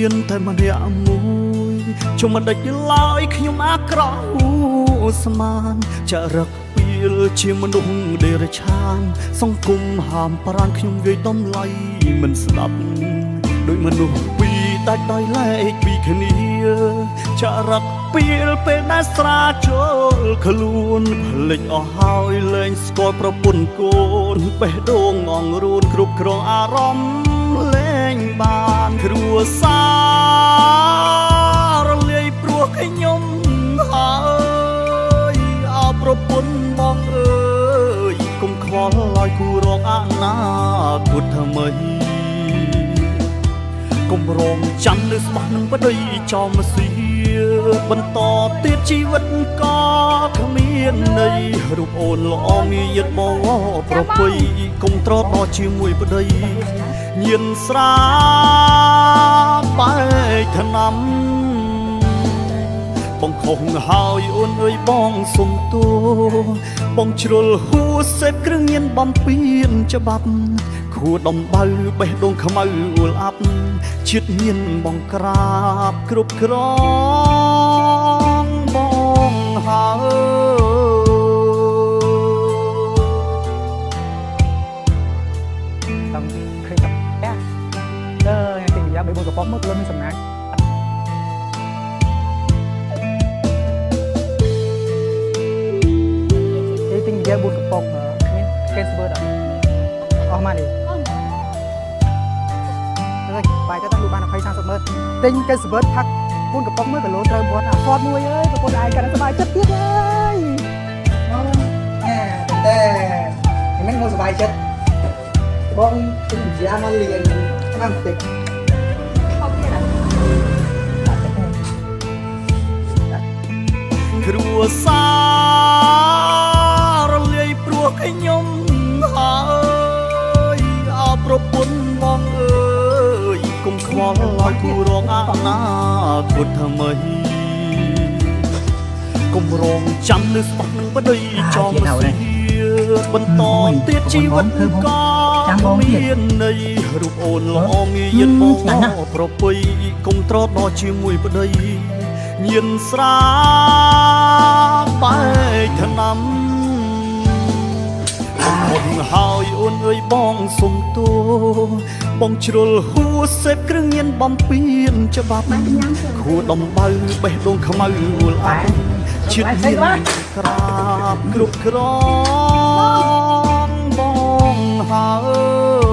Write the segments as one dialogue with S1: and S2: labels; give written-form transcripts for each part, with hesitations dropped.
S1: មានតែម្នាក់មួយជុំមិនដេចឡើយខ្ញុំអាក្រក់ស្មានចារឹកពីលជាមនុស្សដេរឆានសង្គមហាមប្រានខ្ញុំវាយតម្លៃមិនស្ដាប់ដោយមនុស្សពីរដាច់ដោយឡែកពីគ្នាចារឹកពីលពេលដែលស្រាចូលខ្លួនភ្លេចអស់ហើយលែងស្គាល់ប្រពន្ធកូនបេះដូងងងរួនគ្រប់គ្រងអារម្មណ៍លែងបានគ្រួសាររលាយព្រោះខ្ញុំហើយអោប្រពន្ធបងអើយកុំខ្វល់ឲ្យគូរកអនាគតថ្មីកុំរងចាំនៅស្បោះនឹងប្តីចំសៀបន្តទៀតជីវិតក៏គ្មានន័យរូបអូនល្អងាយបោប្រពៃកុំត្រដជាមួយប្តីញៀនស្រាបែកថ្នាំបងខុសហើយអូនអើយបងសុំទោបងជ្រុលហួសេពគ្រឿងញៀនបំពេញច្បាប់ខួរដំបៅបេះដូងខ្មៅអួលអាប់ជាតិញៀនបងក្រាបគ្រប់ក្រងបងហើយ
S2: ต้องเคยกับแอ๊ะอย่างสิ่งอย่างใบบนกระป๋องเมื่อเริ่มมีสำนักสิ่งอย่างบนกระป๋องนี่เกสเบิร์ดออกมาดิไปจะต้องดูบ้านอภัยสร้างสมมติติงเกสเบิร์ดพักบนกระป๋องเมื่อกับโลเตอร์บอสฟอร์ดมวยกับคนไอ้กันสบายจัดtiếเลยแต่ไม่งงสบายจัดบองถึงจะมาเรียนน้ำติด
S1: ครัวซารលាយព្រោះខ្ញុំហើយអោប្រពន្ធបងអើយកុំខ្វល់ឲ្យគូរងអនាគតថ្មីកុំរងចាំនៅស្បោះនឹងប្តីចំសៀបន្តទៀតជីវិតក៏មានន័យរូបអូនល្អងាយបងប្រពៃកុំត្រដជាមួយប្តីញៀនស្រាបែកថ្នាំបងហើយអូនអើយបងសុំទោបងជ្រុលហួសេពគ្រឿងញៀនបំពេញច្បាប់ខួរដំបៅបេះដូងខ្មៅអួលអាប់ជាតិញៀនក្រាបគ្រប់ក្រងបងហើយ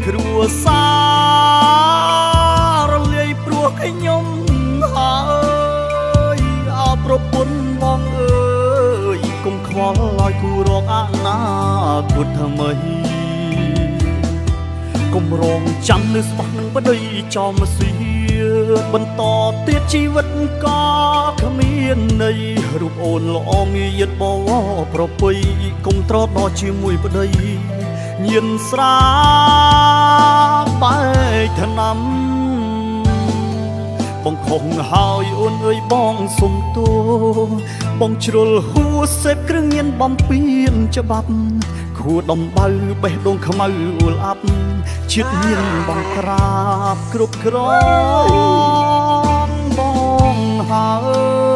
S1: គ្រួសាររលាយព្រោះខ្ញុំហើយអោប្រពន្ធបងអើយកុំខ្វល់ឲ្យគូរកអនាគតថ្មីកុំរងចាំនៅស្បោះនឹងប្តីចំសៀ តបន្តទៀតជីវិតក៏គ្មានន័យរូបអូនល្អងាយបវប្រពៃគុំត្រដល់ជាមួយប្តីញៀនស្រាបែកថ្នាំបងខំហើយអូនអើយបងសុំទោបងជ្រុលហួសេពគ្រឿងញៀនបំពេញច្បាប់ខួរដំបៅបេះដូងខ្មៅអួលអាប់ជាតិញៀនបងក្រាបគ្រប់ក្រងបងហើយ